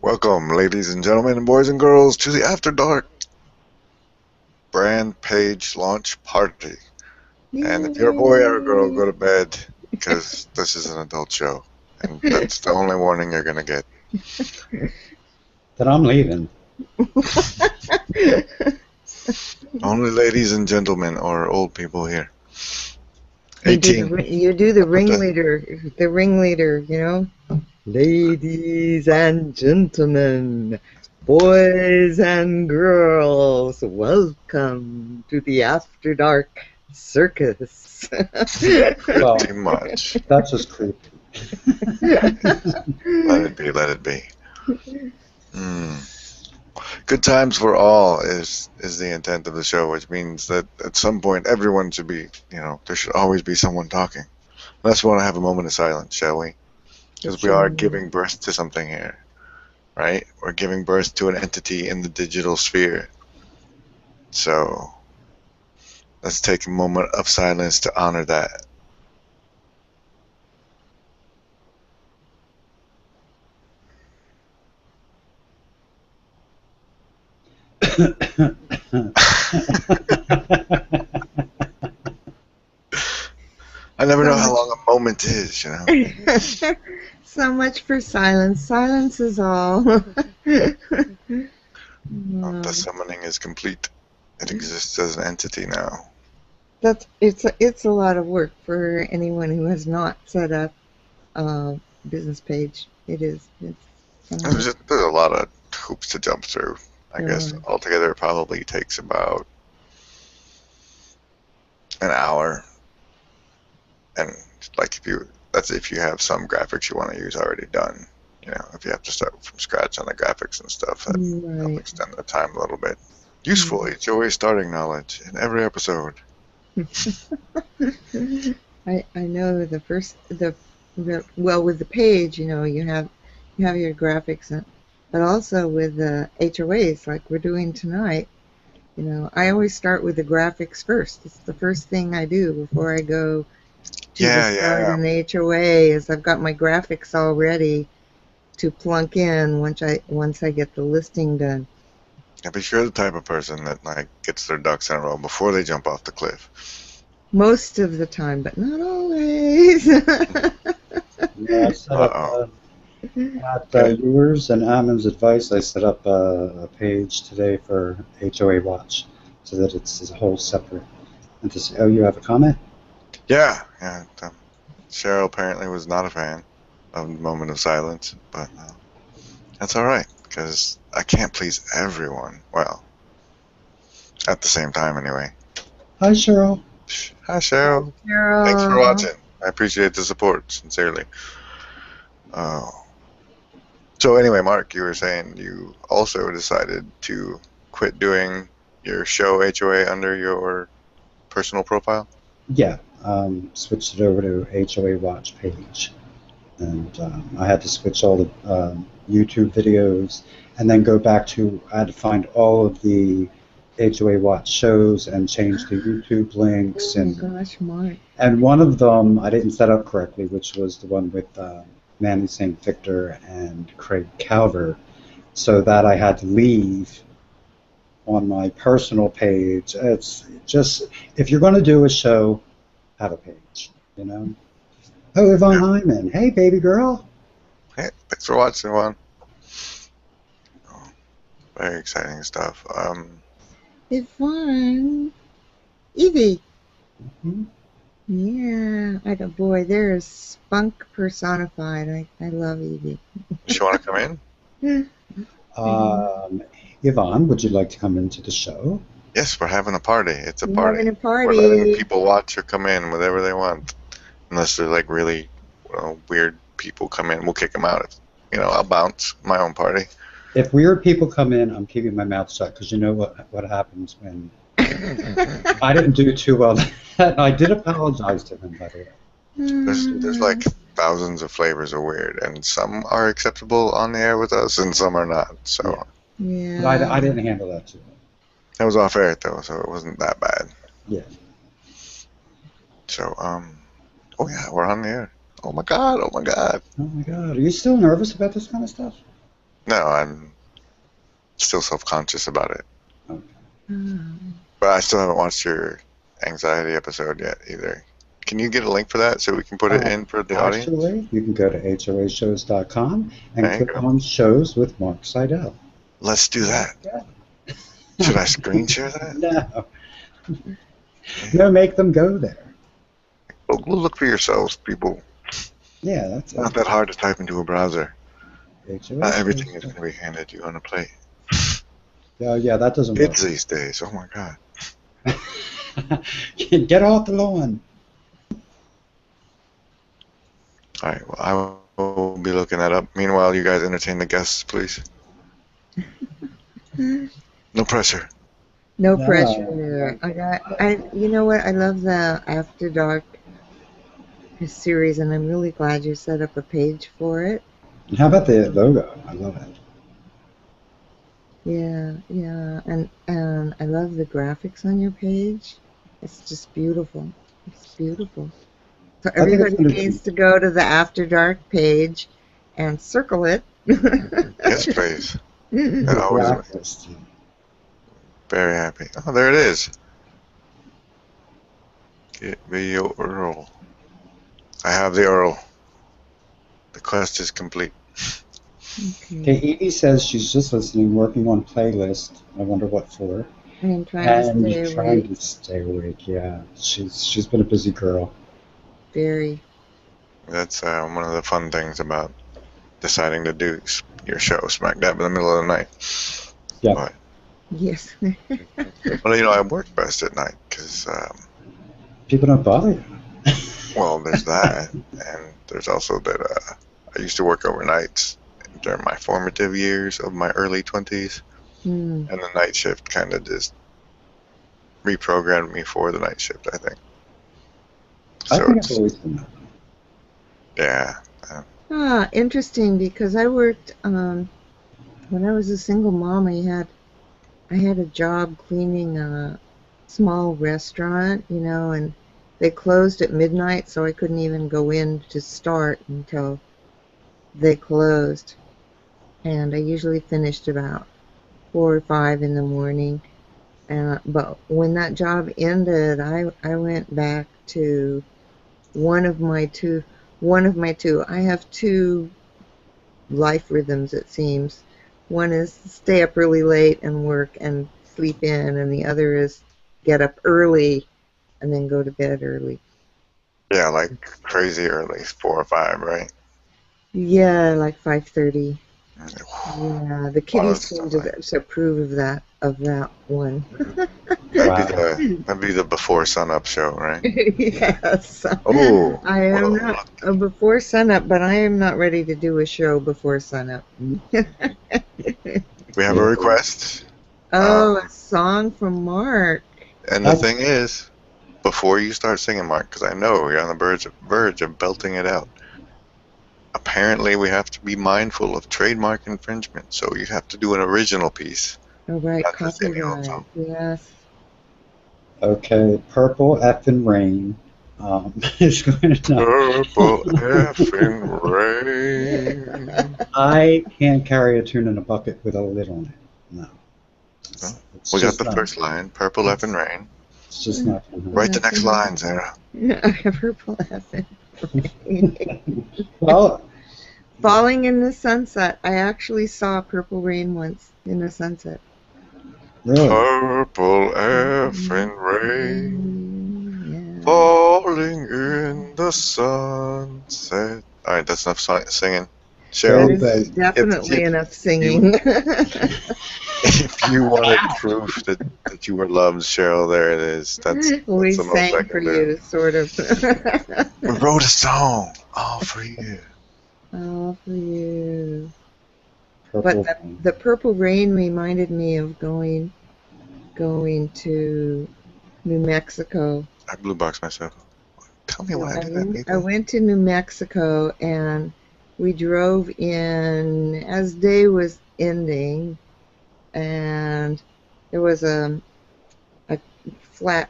Welcome, ladies and gentlemen, and boys and girls, to the After Dark brand page launch party. And if you're a boy or a girl, Yay. go to bed, because this is an adult show. And that's the only warning you're going to get. Then I'm leaving. Only ladies and gentlemen or old people here. 18. You do the Up with the- ringleader, you know? Ladies and gentlemen, boys and girls, welcome to the After Dark Circus. Well, Pretty much. that's just creepy. Let it be, let it be. Good times for all is the intent of the show, which means that at some point everyone should be, there should always be someone talking. Let's want to have a moment of silence, shall we? Because we are giving birth to something here, right? We're giving birth to an entity in the digital sphere. So let's take a moment of silence to honor that. I never know how long a moment is, you know? So much for silence. Silence is all. The summoning is complete. It exists as an entity now. It's a lot of work for anyone who has not set up a business page. It is. There's a lot of hoops to jump through. I guess altogether it probably takes about an hour. And like that's if you have some graphics you want to use already done. You know, if you have to start from scratch on the graphics and stuff, that'll extend the time a little bit. Useful HOA starting knowledge in every episode. I know well, with the page, you have your graphics, but also with the HOAs like we're doing tonight. I always start with the graphics first. It's the first thing I do before I go to the start in the HOA. Is I've got my graphics all ready to plunk in once I get the listing done. Yeah, but you're the type of person that gets their ducks in a row before they jump off the cliff. Most of the time, but not always. Yeah, I set up at yours and Amon's advice. I set up a page today for HOA Watch, so that it's a whole separate entity. Oh, you have a comment? Yeah. Cheryl apparently was not a fan of the moment of silence, but that's all right because I can't please everyone. Well, at the same time, anyway. Hi, Cheryl. Hi, Cheryl. Cheryl. Thanks for watching. I appreciate the support, sincerely. So anyway, Mark, you were saying you also decided to quit doing your show HOA under your personal profile? Yeah, switched it over to HOA Watch page. And I had to switch all the YouTube videos and then go back I had to find all of the HOA Watch shows and change the YouTube links. Oh my gosh, Mark. And one of them I didn't set up correctly, which was the one with Manny St. Victor and Craig Calvert. So that I had to leave on my personal page. It's just, if you're going to do a show, have a page, you know? Oh, Yvonne Hyman. Hey, baby girl. Hey, thanks for watching, Yvonne. Very exciting stuff. Yvonne. Evie. Mm-hmm. Yeah. Boy, there is spunk personified. I love Evie. Does she want to come in? Yvonne, would you like to come into the show? Yes, we're having a party. It's a party. Having a party. We're letting people watch or come in, whatever they want. Unless they're like really weird people come in, we'll kick them out. I'll bounce my own party. If weird people come in, I'm keeping my mouth shut because you know what happens when I didn't do too well. I did apologize to him, by the way. There's like thousands of flavors of weird, and some are acceptable on the air with us, and some are not. So yeah. But I didn't handle that too well. That was off air though, so it wasn't that bad. Yeah. So oh yeah, we're on the air. Oh my god. Oh my God. Are you still nervous about this kind of stuff? No, I'm still self-conscious about it. Okay. Oh. But I still haven't watched your anxiety episode yet either. Can you get a link for that so we can put it in for the audience? Actually, you can go to hoashows.com and There you click go. on shows with Mark Seidel. Let's do that. Yeah. Should I screen share that? No. No, make them go there. Well, look for yourselves, people. Yeah, that's Not it. that hard to type into a browser. Not everything is HOA. going to be handed to you on a plate. Yeah, that doesn't work. Kids these days, oh my god. Get off the lawn. All right, well, I will be looking that up. Meanwhile, you guys entertain the guests, please. No pressure. No No. pressure there. You know what? I love the After Dark series, and I'm really glad you set up a page for it. How about the logo? I love it. Yeah, yeah, and I love the graphics on your page. It's just beautiful. It's beautiful. So I think it's everybody going to needs be to go to the After Dark page and circle it. Yes, please. That the always makes blacklist. me very happy. Oh, there it is. Get me your Earl. I have the Earl. The quest is complete. Okay, Okay. Evie says she's just listening, working on playlist. I wonder what for. I'm trying to And stay trying awake. to stay awake. Yeah, she's been a busy girl. Very. That's one of the fun things about deciding to do your show smack dab in the middle of the night. Yeah. But, Yes. well, you know, I work best at night because, People don't bother you. well, there's that, and there's also that I used to work overnights during my formative years of my early 20s, Hmm. and the night shift kind of just reprogrammed me for the night shift, I think. I So think it's, I've always been that. yeah, Ah, interesting because I worked when I was a single mom. I had a job cleaning a small restaurant, you know, and they closed at midnight, so I couldn't even go in to start until they closed. And I usually finished about 4 or 5 in the morning. But when that job ended, I went back to one of my two. One of my two. I have two life rhythms, it seems. One is stay up really late and work and sleep in, and the other is get up early and then go to bed early. yeah, like crazy early, 4 or 5, right? Yeah, like 5:30. One Yeah, the of kitties those seem stuff, like, to approve of that one. Wow. that'd be the before sunup show, right? Yes. Oh, I am well, not before sunup, but I am not ready to do a show before sunup. we have a Yeah. request. Oh, a song from Mark. And the That's thing is, before you start singing, Mark, because I know you're on the verge of belting it out, apparently we have to be mindful of trademark infringement, so you have to do an original piece, Oh, right, not just any old copyright. song. Yes. okay. Purple effing rain is going to not. Purple effing rain. I can't carry a tune in a bucket with a lid on it. No. Well, It's we got just the not. first line, purple effing rain. It's just not going Write the next line, Sarah. Purple heaven. to. Well, Falling in the sunset. I actually saw purple rain once in the sunset. really. Purple effing rain, Yeah. falling in the sunset. All right, that's enough singing. That Cheryl, is Everybody. definitely enough you singing. if you wanted proof that you were loved, Cheryl, there it is. That's We the most I sang for can do. you, sort of. We wrote a song all for you. All for you. Purple But rain. the purple rain reminded me of going to New Mexico. I blue box myself. Tell me when I do that, I people. went to New Mexico and we drove in as day was ending, and there was a flat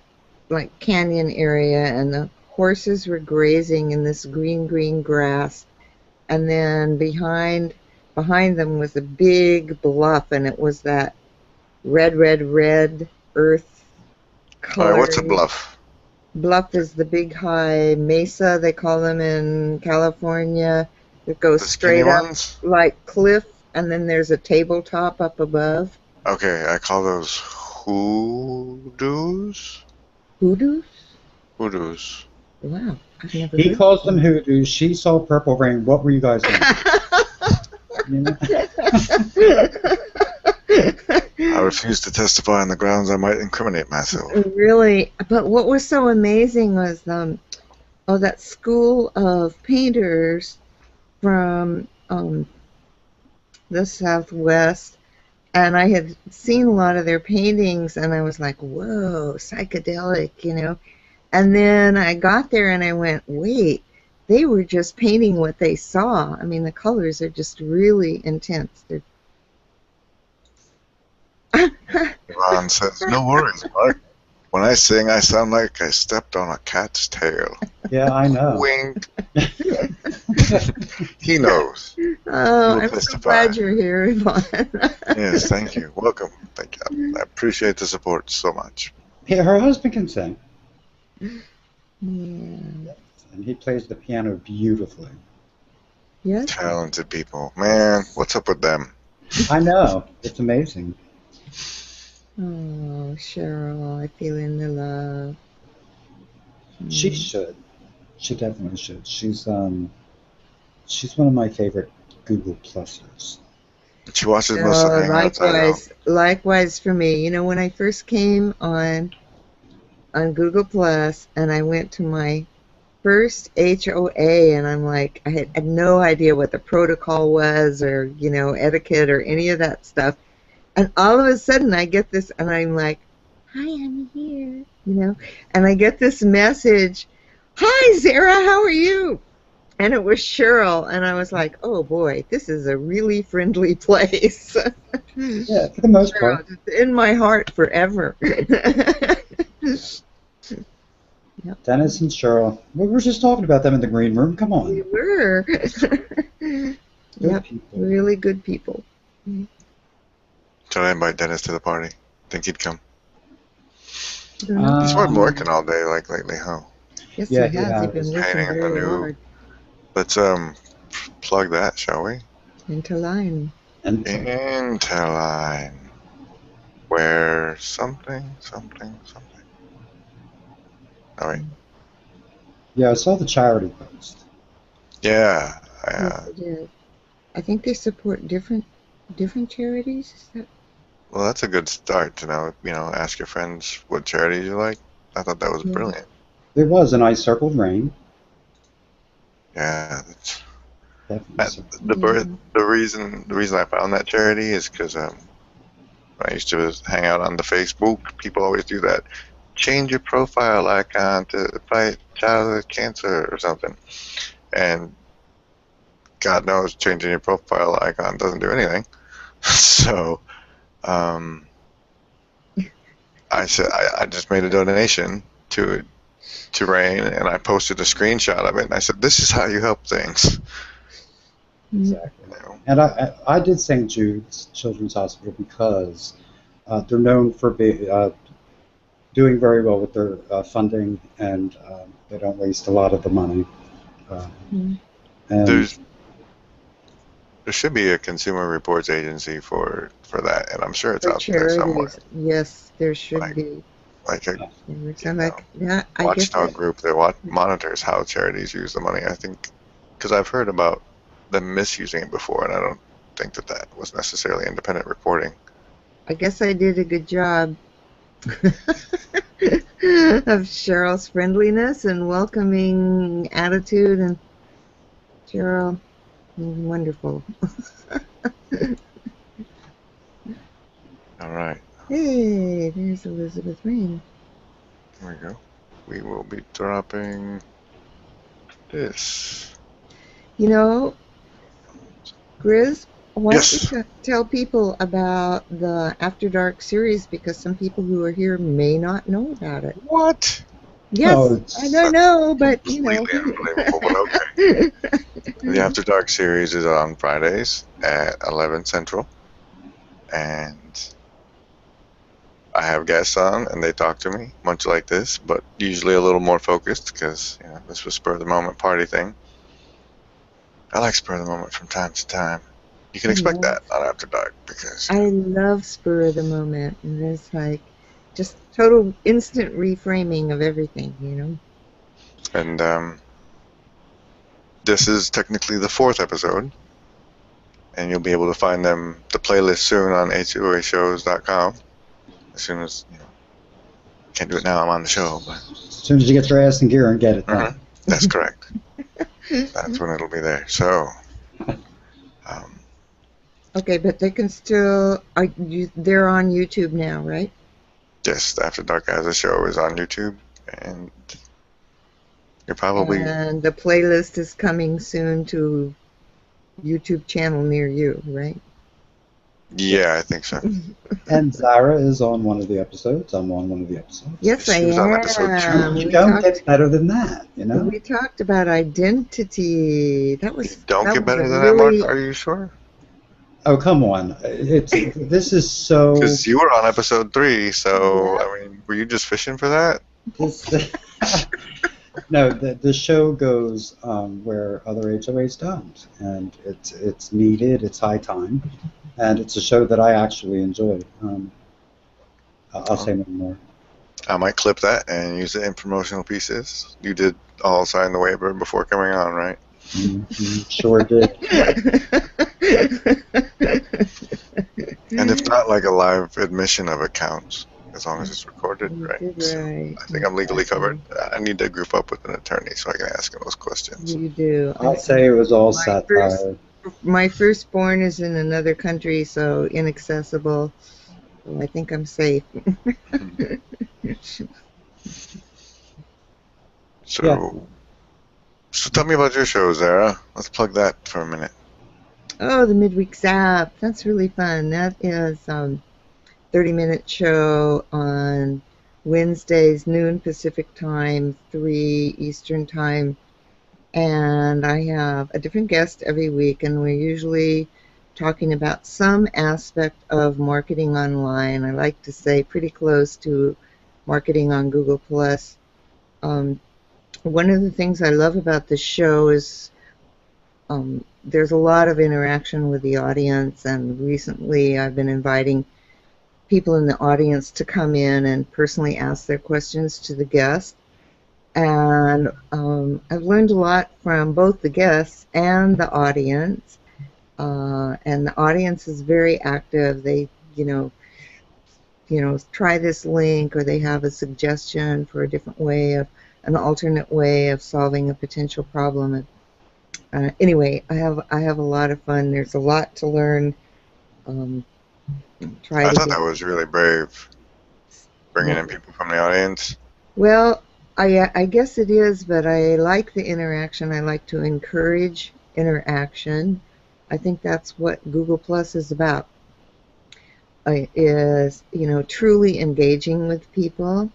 like canyon area, and the horses were grazing in this green grass, and then behind them was a big bluff, and it was that red earth All right, color. what's a bluff? Bluff is the big high mesa, they call them in California. It goes The skinny straight up ones? like cliff, and then there's a tabletop up above. Okay, I call those hoodoos. Hoodoos? Hoodoos. Wow, I've never He heard calls them hoodoos. She saw Purple Rain. What were you guys doing? You know? I refuse to testify on the grounds I might incriminate myself. Really, but what was so amazing was that school of painters from the Southwest, and I had seen a lot of their paintings, and I was like, whoa, psychedelic, you know. And then I got there and I went, wait, they were just painting what they saw. I mean, the colors are just really intense. Ron says, no worries, Mark. When I sing, I sound like I stepped on a cat's tail. Yeah, I know. Wink. He knows. Oh, We'll I'm so testify. glad you're here, Yvonne. Yes, thank you. Welcome. Thank you. I appreciate the support so much. Yeah, her husband can sing, Yeah. and he plays the piano beautifully. Yes. Talented people. Man, what's up with them? I know. It's amazing. Oh, Cheryl, I feel in the love. She should. She definitely should. She's one of my favorite Google Plusers. She watches most of the hangouts, I know. Likewise for me. You know, when I first came on Google Plus, and I went to my first HOA, and I'm like, I had no idea what the protocol was, or you know, etiquette, or any of that stuff. And all of a sudden, I get this, and I'm like, "Hi, I'm here," you know, and I get this message, "Hi, Zara, how are you?" And it was Cheryl, and I was like, "Oh boy, this is a really friendly place." Yeah, for the most part. Cheryl, it's in my heart forever. Dennis and Cheryl. We were just talking about them in the green room. Come on. We were. Yep, People. really good people. Should I invite Dennis to the party? Think he'd come? He's Um, been working all day, like lately, huh? Yes, Yeah, he he has. He's has. been working Painting the very new- hard. Let's plug that, shall we? Into line. and Interline. Where something. All right. yeah, I saw the charity post. Yeah. Yes, it is. I think they support different charities. Is that? Well, that's a good start to know. Ask your friends what charities you like. I thought that was Yeah. brilliant. There was an ice circled rain. Yeah. That's, Definitely. the reason I found that charity is because when I used to hang out on the Facebook, people always do that. Change your profile icon to fight childhood cancer or something. And God knows changing your profile icon doesn't do anything. So I said I just made a donation to Rain, and I posted a screenshot of it, and I said, "This is how you help things." Exactly. You know? And I did St. Jude's Children's Hospital because they're known for doing very well with their funding, and they don't waste a lot of the money. And There should be a Consumer Reports agency for that, and I'm sure it's For out there somewhere. charities, yes, there should Like- be. Like a Yeah, I guess watchdog group that monitors how charities use the money. I think, because I've heard about them misusing it before, and I don't think that was necessarily independent reporting. I guess I did a good job of Cheryl's friendliness and welcoming attitude, and Cheryl, wonderful. All right, Hey, there's Elizabeth Rain. here we go. We will be dropping this. You know, Grizz, why Yes. don't you tell people about the After Dark series, because some people who are here may not know about it. What? Yes, Oh, it's- I don't know, but you know. Completely unbelievable, but okay. The After Dark series is on Fridays at 11 Central, and I have guests on, and they talk to me, much like this, but usually a little more focused because this was spur of the moment party thing. I like spur of the moment from time to time. You can expect Yes. that on After Dark because I love spur of the moment, and it's like just total instant reframing of everything, you know. and this is technically the fourth episode, and you'll be able to find the playlist soon on HOAShows.com. As soon as can't do it now. I'm on the show, but As soon as you get your ass in gear and get it done. that's correct. That's when it'll be there. So, um, Okay, but they can still they're on YouTube now, right? yes, After Dark as a show is on YouTube, and you're probably And the playlist is coming soon to YouTube channel near you, right? yeah, I think so. And Zara is on one of the episodes. I'm on one of the episodes. Yes, I She was on episode 2. am. You don't get better than that, you know? We talked about identity. Don't get was better a than that, Mark. really Are you sure? Oh, come on. This is so... Because you were on episode 3, so Yeah. I mean, were you just fishing for that? This, no, the show goes where other HOAs don't, and it's needed. It's high time, and it's a show that I actually enjoy. I'll say no more. I might clip that and use it in promotional pieces. You did all sign the waiver before coming on, right? Sure did. And if not, like a live admission of it counts, as long as it's recorded, You right? did So right. I think I'm legally covered. I need to group up with an attorney so I can ask him those questions. You do. I'll say it was all My satire. My firstborn is in another country, so inaccessible. So I think I'm safe. So, Yeah. so tell me about your show, Zara. Let's plug that for a minute. Oh, the midweek zap. That's really fun. That is 30-minute show on Wednesdays, noon Pacific time, 3 Eastern time. And I have a different guest every week, and we're usually talking about some aspect of marketing online. I like to say pretty close to marketing on Google+. One of the things I love about this show is there's a lot of interaction with the audience, and recently I've been inviting people in the audience to come in and personally ask their questions to the guest. And I've learned a lot from both the guests and the audience. And the audience is very active. They, try this link, or they have a suggestion for a different way of an alternate way of solving a potential problem. Anyway, I have a lot of fun. There's a lot to learn. I thought that was really brave, bringing in people from the audience. Well, I guess it is, but I like the interaction. I like to encourage interaction. I think that's what Google Plus is about. Is truly engaging with people,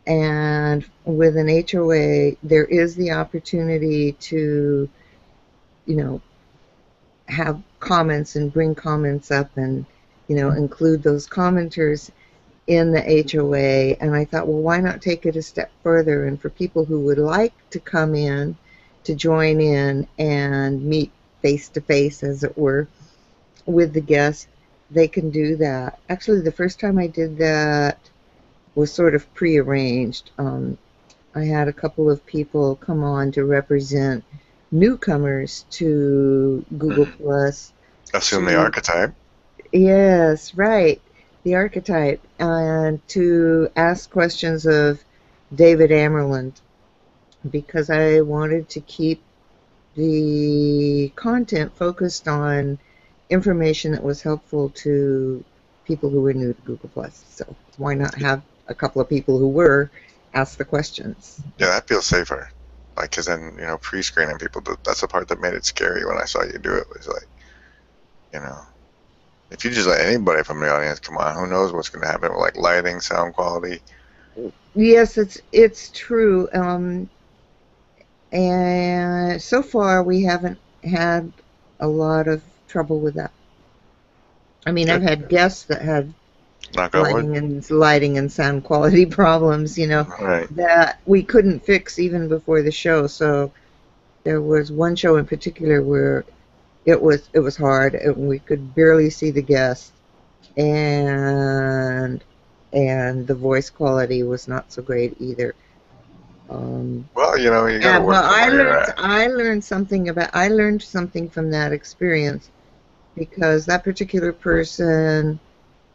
and with an HOA, there is the opportunity to have comments and bring comments up, and include those commenters in the HOA. And I thought, well, why not take it a step further? And for people who would like to come in to join in and meet face to face, as it were, with the guest, they can do that. Actually, the first time I did that was sort of prearranged. I had a couple of people come on to represent newcomers to Google Plus. Assume the archetype. Yes, right. The archetype. And to ask questions of David Amerland, because I wanted to keep the content focused on information that was helpful to people who were new to Google Plus. So why not have a couple of people who were ask the questions? Yeah, that feels safer. Like, because then, pre-screening people, that's the part that made it scary when I saw you do it. Was like, if you just let anybody from the audience come on, who knows what's going to happen with like lighting, sound quality. Yes, it's true. And so far, we haven't had a lot of trouble with that. I mean, I've Good. had guests that had Knock on wood. lighting and sound quality problems, Right. that we couldn't fix even before the show. So there was one show in particular where it was hard, and we could barely see the guests, and the voice quality was not so great either. Um, Well, you got to and work well, from where you're at. I learned something from that experience because that particular person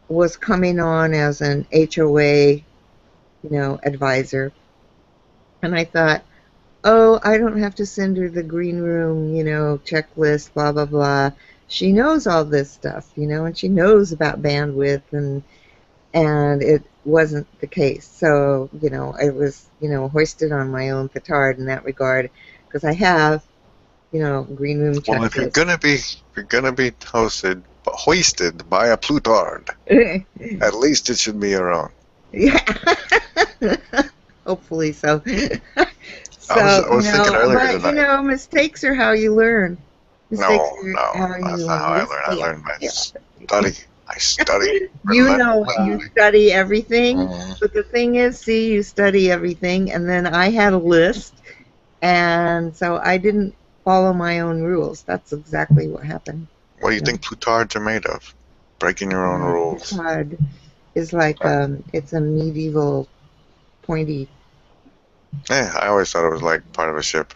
was coming on as an HOA, advisor, and I thought, oh, I don't have to send her the green room, checklist, blah, blah, blah. She knows all this stuff, and she knows about bandwidth, and it wasn't the case. So, I was, hoisted on my own petard in that regard because I have, green room Well, if checklist. you're gonna be hoisted by a plutard, at least it should be your own. Yeah. Hopefully so. I So, was thinking earlier but tonight. Mistakes are how you learn. Mistakes No, are no, how you that's not learn. how I Yes, learn. I they are. learned by They study. I study You relentlessly. study everything, Mhm. but the thing is, see, you study everything, and then I had a list, and so I didn't follow my own rules. That's exactly what happened. What do you Yeah. think plutards are made of? Breaking your own rules. Petard is like it's a medieval pointy. Yeah, I always thought it was like part of a ship.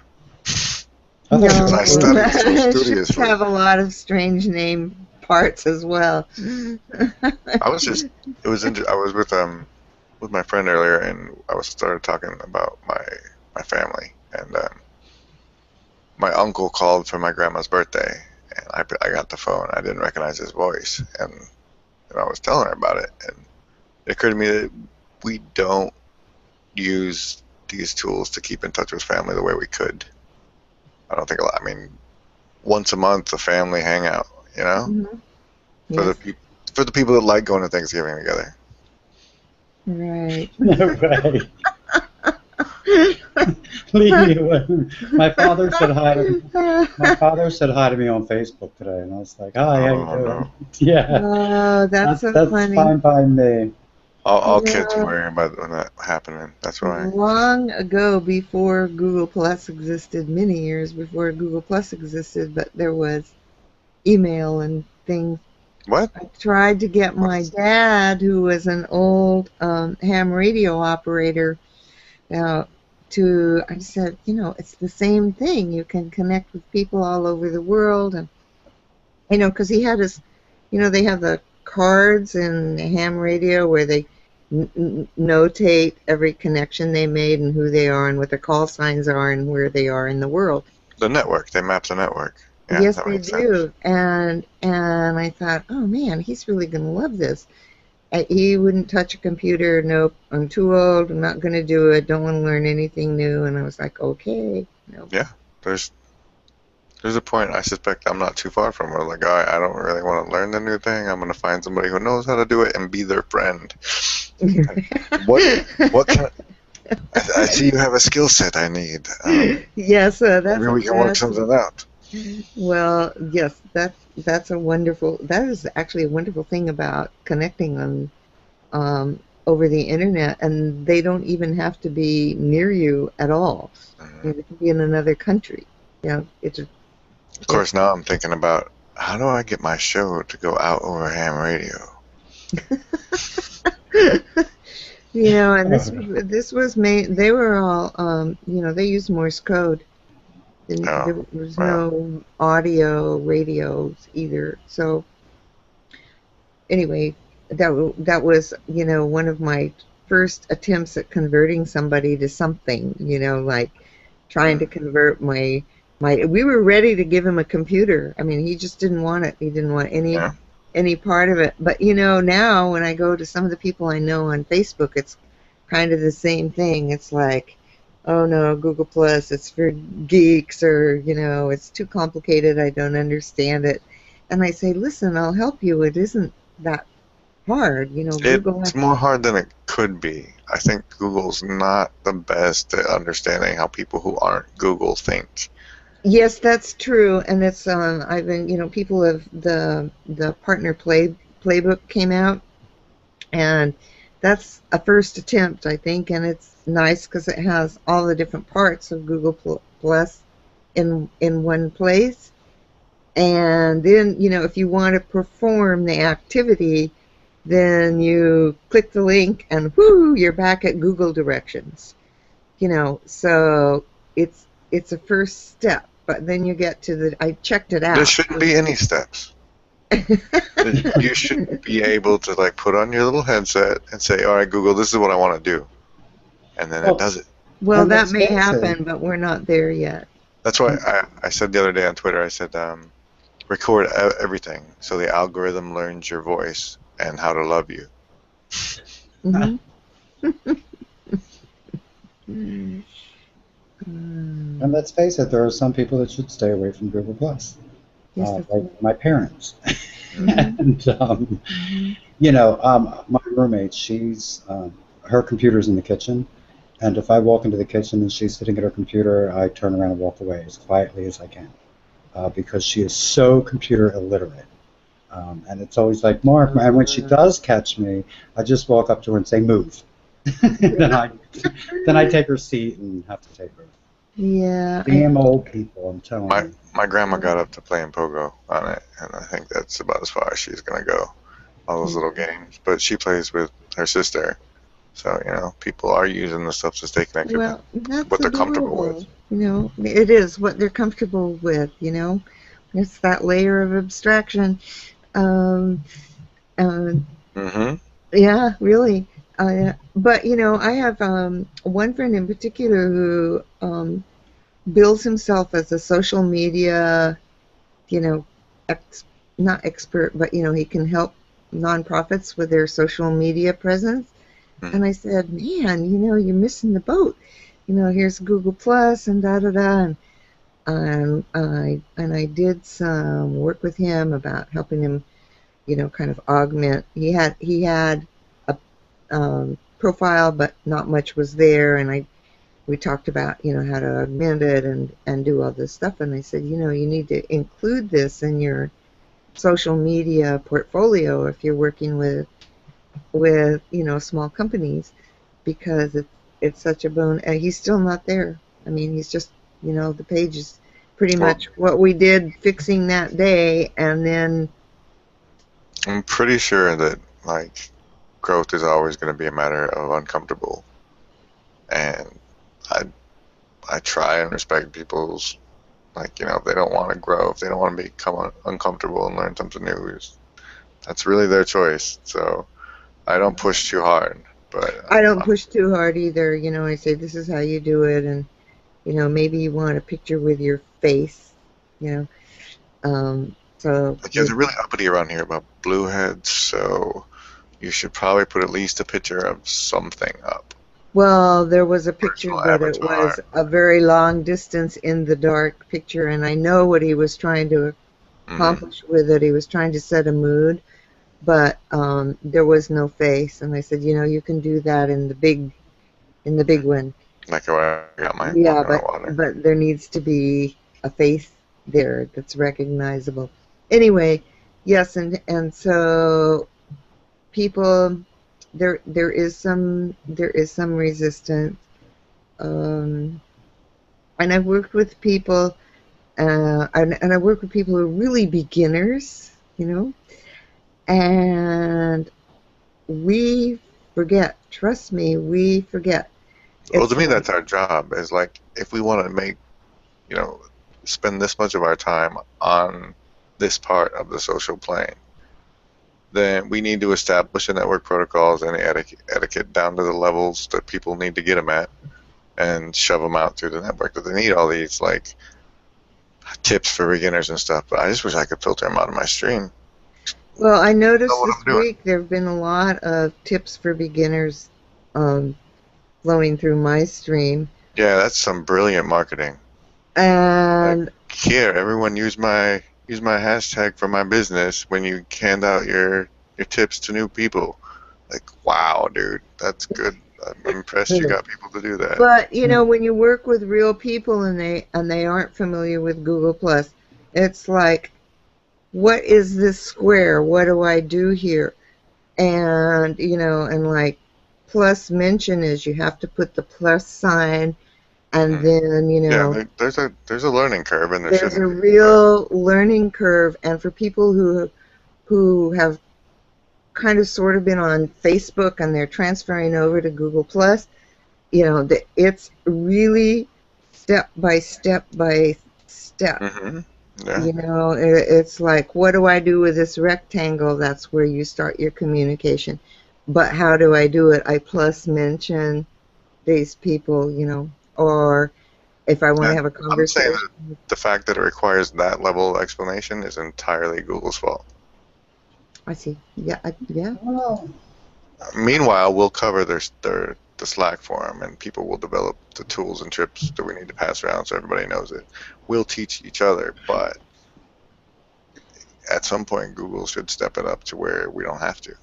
I thought Because No, I it studied so ships studiously. have a lot of strange name parts as well. I was just, it was, I was with my friend earlier, and I was started talking about my family, and my uncle called for my grandma's birthday, and I got the phone. I didn't recognize his voice, and I was telling her about it, and it occurred to me that we don't use these tools to keep in touch with family the way we could. I don't think a lot. I mean, once a month, a family hangout, Mhm. for the Yes, for the people that like going to Thanksgiving together. right. right. Leave me alone. My father said hi to my father said hi to me on Facebook today, and I was like, "Hi, how you Oh doing?" no, Yeah, Oh, that's so that's funny. fine by me. all You kids know, worrying about when that happening. That's right. long ago, before Google Plus existed, many years before Google Plus existed, but there was email and things. What? I tried to get my What? dad, who was an old ham radio operator, Now, I said, it's the same thing. You can connect with people all over the world. And, because he had they have the cards in ham radio where they notate every connection they made and who they are and what their call signs are and where they are in the world. The network. They map the network. Yeah, Yes, that they makes sense. do. And I thought, oh man, he's really going to love this. He wouldn't touch a computer. Nope, I'm too old. I'm not going to do it. Don't want to learn anything new. And I was like, okay. No. Yeah, there's there's a point I suspect I'm not too far from where like I don't really want to learn the new thing. I'm gonna find somebody who knows how to do it and be their friend. What can I see you have a skill set I need. Yes, Maybe we can work something out. well, yes, that is actually a wonderful thing about connecting on over the internet, and they don't even have to be near you at all. Mhm. They can be in another country. It's Of it's course, now I'm thinking about how do I get my show to go out over ham radio? and this was made. They were all they used Morse code. And Oh, there was well, no audio radios either. So anyway, that was one of my first attempts at converting somebody to something. Like trying to convert my. We were ready to give him a computer. I mean, he just didn't want it. He didn't want yeah, any part of it. But now when I go to some of the people I know on Facebook, it's kind of the same thing. It's like, oh no, Google Plus, it's for geeks, or it's too complicated. I don't understand it. And I say, listen, I'll help you. It isn't that hard. You know, Google. It's more hard than it could be. I think Google's not the best at understanding how people who aren't Google think. Yes, that's true, and it's I've been, people have the partner playbook came out, and that's a first attempt, I think, and it's nice because it has all the different parts of Google Plus in one place. And then, if you want to perform the activity, then you click the link and whoo, you're back at Google Directions. So it's a first step, but then you get to I checked it There out. shouldn't be any steps. You should be able to like put on your little headset and say, "All right, Google, this is what I want to do," and then it Well, does it. Well, and that let's may face it. happen, but we're not there yet. That's why I said the other day on Twitter, I said, record everything so the algorithm learns your voice and how to love you. Hmm. Mm. And let's face it, there are some people that should stay away from Google Plus, Yes, that's right. like my parents. Hmm. And Hmm. my roommate, she's her computer's in the kitchen, and if I walk into the kitchen and she's sitting at her computer, I turn around and walk away as quietly as I can, because she is so computer illiterate. And it's always like, Mark, and when she does catch me, I just walk up to her and say, move. then I then I take her seat and have to take her. Yeah, Damn old people, I'm telling My you. my grandma got up to playing pogo on it, and I think that's about as far as she's gonna go. All those little games, but she plays with her sister, so people are using the stuff to stay connected and well, that's what they're comfortable with. adorable. It is what they're comfortable with. It's that layer of abstraction. Um, uh, Hmm. yeah, really. But I have one friend in particular who bills himself as a social media, you know, ex not expert, but he can help nonprofits with their social media presence. And I said, man, you're missing the boat. Here's Google Plus and da da da. And I did some work with him about helping him, kind of augment. He had a profile, but not much was there. And we talked about, how to augment it and do all this stuff. And I said, you need to include this in your social media portfolio if you're working with small companies, because it's such a boon. And he's still not there. I mean, he's just, the page is pretty Well, much what we did fixing that day, and then I'm pretty sure that like growth is always going to be a matter of uncomfortable, and I I try and respect people's if they don't want to grow, if they don't want to become uncomfortable and learn something new, that's really their choice. So I don't push too hard, but I don't push too hard either. I say this is how you do it, and maybe you want a picture with your face, you know. So like you guys are really uppity around here about blueheads, so you should probably put at least a picture of something up. well, there was a picture, Personal but it was avatar. a very long distance in the dark picture, and I know what he was trying to Hmm. accomplish with it. He was trying to set a mood, but there was no face, and I said, you can do that in the big one. Like how I got mine Yeah, walking on but water. but there needs to be a face there that's recognizable. Anyway, yes, and so people, there is some resistance, um, and I've worked with people, and I work with people who are really beginners, and we forget. Trust me, we forget. Well, to It's me, like, that's our job. Is like if we want to make you know spend this much of our time on this part of the social plane, then we need to establish the network protocols and the etiquette down to the levels that people need to get them at, and shove them out through the network. That they need all these tips for beginners and stuff. But I just wish I could filter them out of my stream. well, I Know noticed what this I'm doing. week there have been a lot of tips for beginners um, flowing through my stream, Yeah, that's some brilliant marketing. Like and here, everyone use my hashtag for my business when you hand out your your tips to new people. Like, wow, dude, that's good. I'm impressed you got people to do that. But when you work with real people and they aren't familiar with Google Plus, it's like, what is this square? What do I do here? And like plus mention is you have to put the plus sign, and Hmm. then Yeah, there's a learning curve, and there there's a shouldn't be. real learning curve. And for people who have kind of sort of been on Facebook and they're transferring over to Google Plus, it's really step by step by step. Hmm. Yeah, It's like, what do I do with this rectangle? That's where you start your communication. But how do I do it? I plus mention these people, or if I want to and have a I'm saying conversation. that the fact that it requires that level of explanation is entirely Google's fault. I see. Yeah, yeah. Well, Meanwhile, we'll cover the Slack forum, and people will develop the tools and tips that we need to pass around so everybody knows it. We'll teach each other, but at some point, Google should step it up to where we don't have to.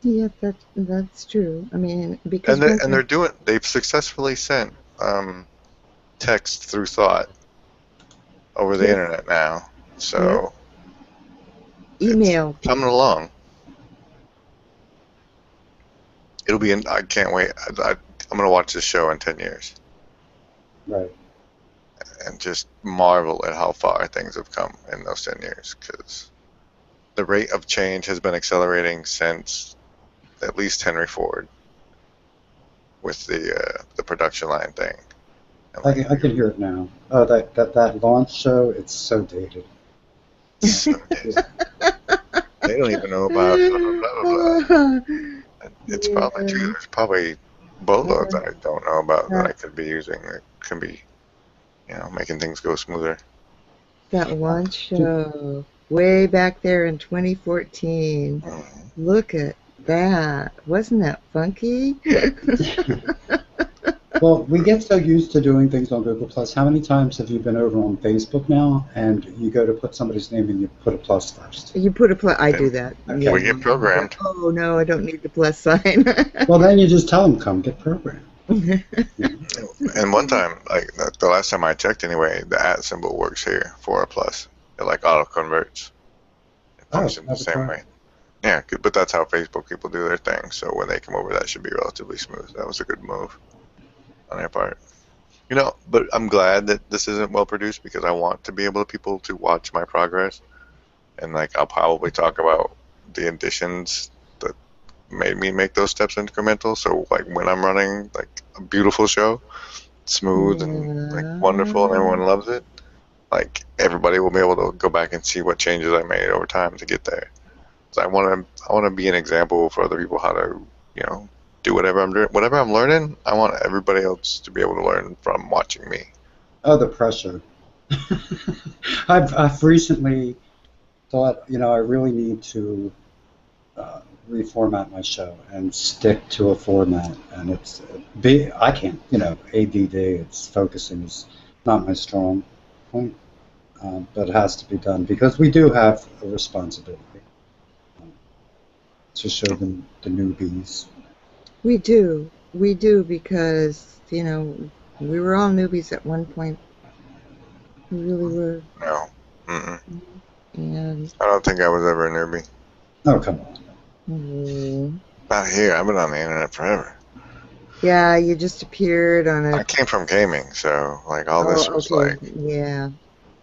Yeah, that's true. I mean, because And one thing, they've successfully sent text through thought over the yes, internet now, yes, so it's email. coming along. It'll be in. I can't wait. I'm gonna watch this show in 10 years right. and just marvel at how far things have come in those 10 years, because the rate of change has been accelerating since at least Henry Ford with the production line thing. And I can hear it now. Oh, that launch show, it's so dated. so they don't even know about blah blah blah blah blah. It's probably true. Yeah, There's probably boatloads yeah, that I don't know about that I that could be using that can be, making things go smoother. that launch show way back there in 2014. Mm. Look at that. Wasn't that funky? Well, we get so used to doing things on Google Plus. How many times have you been over on Facebook now and you go to put somebody's name and you put a plus first? You put a plus. I do And that. Okay. we get Yeah. programmed. Oh no, I don't need the plus sign. Well, then you just tell them, come get programmed. And one time, like the last time I checked anyway, the @ symbol works here for a plus. It like auto converts. It Oh, functions the that's same right. way. Yeah, but that's how Facebook people do their thing. So when they come over, that should be relatively smooth. That was a good move on their part. But I'm glad that this isn't well produced because I want to be able people to watch my progress. And like I'll probably talk about the additions that made me make those steps incremental. So like when I'm running like a beautiful show, smooth and like wonderful, and everyone loves it, like everybody will be able to go back and see what changes I made over time to get there. So I want to be an example for other people how to do whatever I'm doing, whatever I'm learning. I want everybody else to be able to learn from watching me. Oh, the pressure. I've recently thought, I really need to reformat my show and stick to a format. And I can't, ADD, it's focusing is not my strong point, but it has to be done because we do have a responsibility to show them the newbies. We do because we were all newbies at one point. We really were, No, mm-mm. and I don't think I was ever a newbie. Oh, come on. Not here. I've been on the internet forever. yeah, you just appeared on I a. came from gaming, so like all this Oh, was okay, like yeah.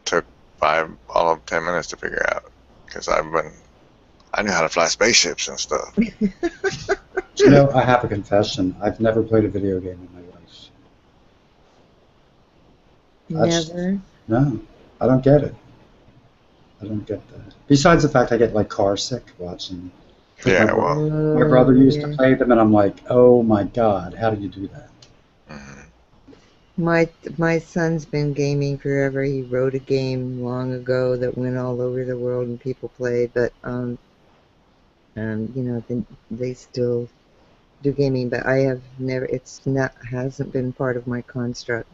took all of 10 minutes to figure out because I knew how to fly spaceships and stuff. I have a confession. I've never played a video game in my life. Never. No, I don't get it. I don't get that. Besides the fact I get like car sick watching. Yeah, well, My brother used to Yeah. play them, and I'm like, oh my God, how do you do that? mhm. My son's been gaming forever. He wrote a game long ago that went all over the world and people played, but they still do gaming. But I have never. It's not hasn't been part of my construct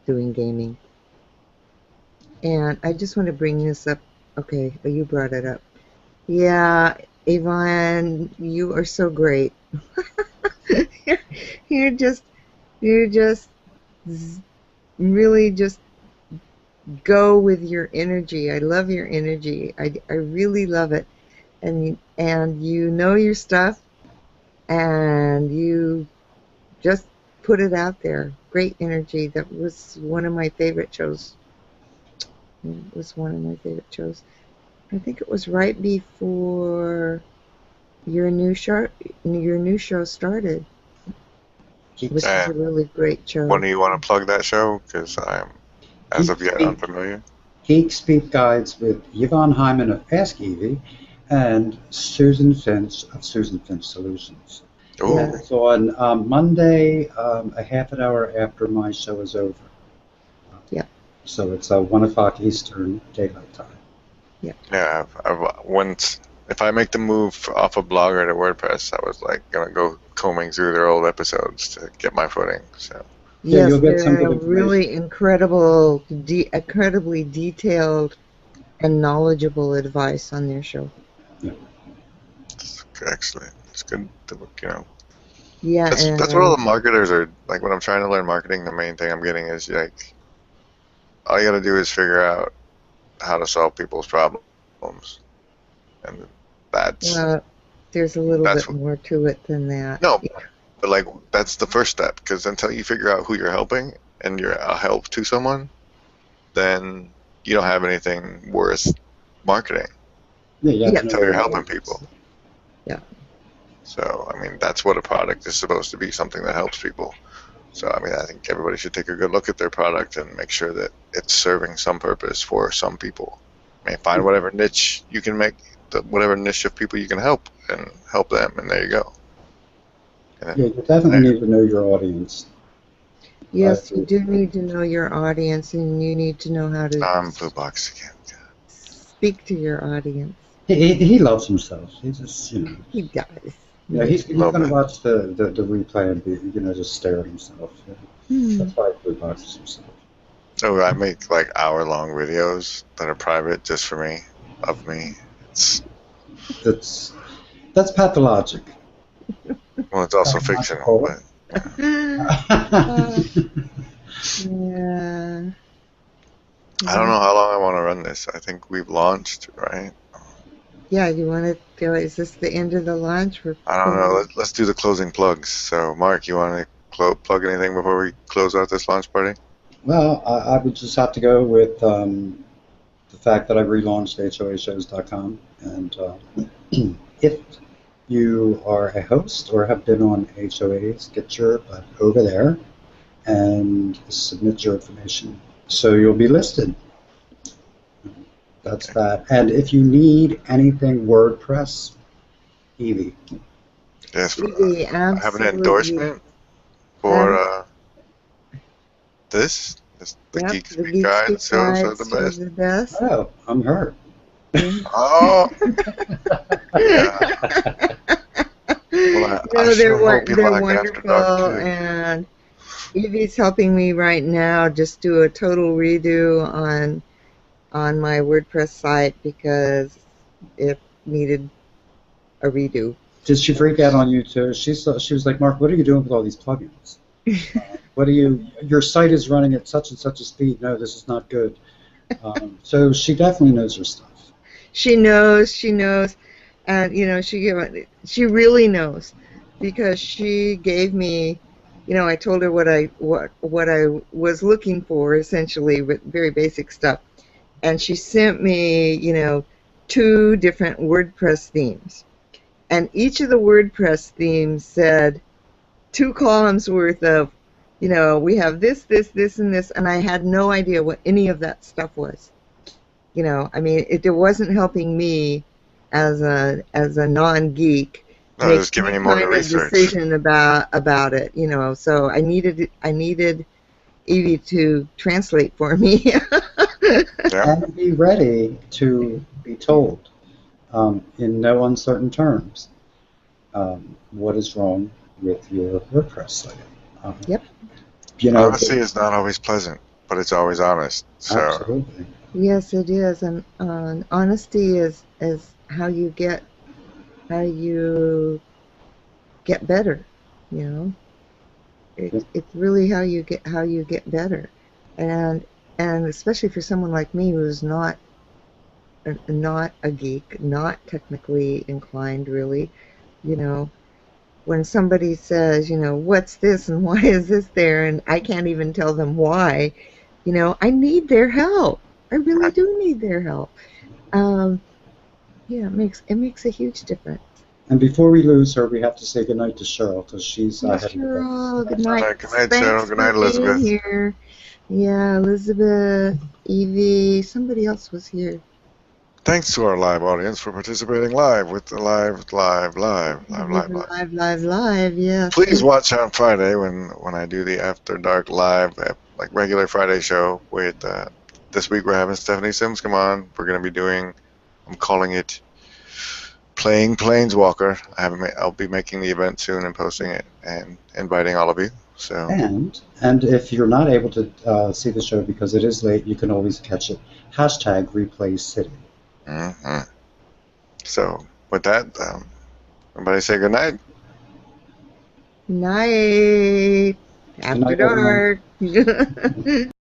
doing gaming. And I just want to bring this up. Okay, you brought it up. Yeah, Yvonne, you are so great. you're, you're just really just go with your energy. I love your energy. I really love it. And you know your stuff, and you just put it out there. Great energy. That was one of my favorite shows. It was one of my favorite shows. I think it was right before your new show started, which Geeks, is a And really great when show. do you want to plug that show? Because I'm, as of Geek yet, Speak, unfamiliar. Geek Speak Guides with Yvonne Hyman of Ask Evie and Susan Finch of Susan Finch Solutions. Ooh, Yeah, It's on Monday, a half an hour after my show is over. yeah, So it's 1 o'clock Eastern Daylight Time. yeah. yeah. I've once, if I make the move off of Blogger to WordPress, I was like gonna go combing through their old episodes to get my footing. So Yeah, Yes, you'll get some good they're information. really incredibly detailed and knowledgeable advice on their show. Yeah. it's excellent. It's good to, Yeah, that's what all and the marketers are like. When I'm trying to learn marketing, the main thing I'm getting is like, all you gotta do is figure out how to solve people's problems, and that's well, there's a little that's bit more to it than that. no, but like that's the first step. Because until you figure out who you're helping and you're a help to someone, then you don't have anything worth marketing Yeah, you have Yeah, to know until you're your helping audience. people. yeah, So I mean, that's what a product is supposed to be, something that helps people. So I mean, I think everybody should take a good look at their product and make sure that it's serving some purpose for some people. I mean, find whatever niche you can make, whatever niche of people you can help, and help them, and there you go. And Yeah, then, you definitely there, need to know your audience. I yes, you agree. do need to know your audience, and you need to know how to I'm blue box again. speak to your audience. He loves himself. He just, He does. he's A little going to bit. watch the replay and be, just stare at himself. Yeah. Hmm. That's why he blue boxes himself. Oh, I make like hour-long videos that are private just for me, of me. It's That's that's pathologic. well, it's also fictional, Pathological. but yeah. Uh, yeah. I don't Yeah. know how long I want to run this. I think we've launched, right? Yeah, you want to feel, is this the end of the launch? I don't know. Let's do the closing plugs. So, Mark, you want to plug anything before we close out this launch party? Well, I would just have to go with the fact that I relaunched HOAshows.com. And if you are a host or have been on HOAs, get your butt over there and submit your information so you'll be listed. That's that. And if you need anything WordPress, Evie. Yes, Evie, I have an absolutely. endorsement for this the Yep, Geek the Speak Geek Guide Speak shows are the Guides are best. the best. Oh, I'm hurt. Yeah. Oh, yeah. Well, I No, sure hope you they're like After Dark wonderful, too. and Evie's helping me right now just do a total redo on my WordPress site because it needed a redo. Did she freak out on you too? She was like, Mark, what are you doing with all these plugins? What are your site is running at such and such a speed. No, this is not good. So she definitely knows her stuff. She knows, and she really knows because she gave me, I told her what I was looking for essentially with very basic stuff, and she sent me, two different WordPress themes, and each of the WordPress themes said 2 columns worth of, we have this, and this, and I had no idea what any of that stuff was. I mean, it wasn't helping me as a non-geek No, make just giving any you more to kind of research. decision about it. So I needed Evie to translate for me. Yeah. And be ready to be told in no uncertain terms what is wrong with your WordPress site. Um, Yep. Honesty is not always pleasant, but it's always honest. So, absolutely. Yes, it is, and honesty is how you get how you get better. You know, Yep. it's really how you get better, and and especially for someone like me who's not a geek, not technically inclined, really. You know, when somebody says, what's this and why is this there, and I can't even tell them why, I need their help. I really Right. do need their help. Um, yeah, it makes a huge difference. And before we lose her, we have to say goodnight to Cheryl because she's Hey, heading to bed. Cheryl, good All night. right. Good night, Cheryl. Thanks Good for night, being Elizabeth. here. Yeah, Elizabeth, Evie, somebody else was here. Thanks to our live audience for participating live with the live. Live, live, live. Yes. Please watch on Friday when I do the After Dark live, like regular Friday show with. This week we're having Stephanie Sims come on. We're going to be doing. I'm calling it Playing Planeswalker. I'll be making the event soon and posting it and inviting all of you. So. And if you're not able to see the show because it is late, you can always catch it. Hashtag Replay City. hmm So with that, everybody say good night. Night. Good After night, everyone. dark.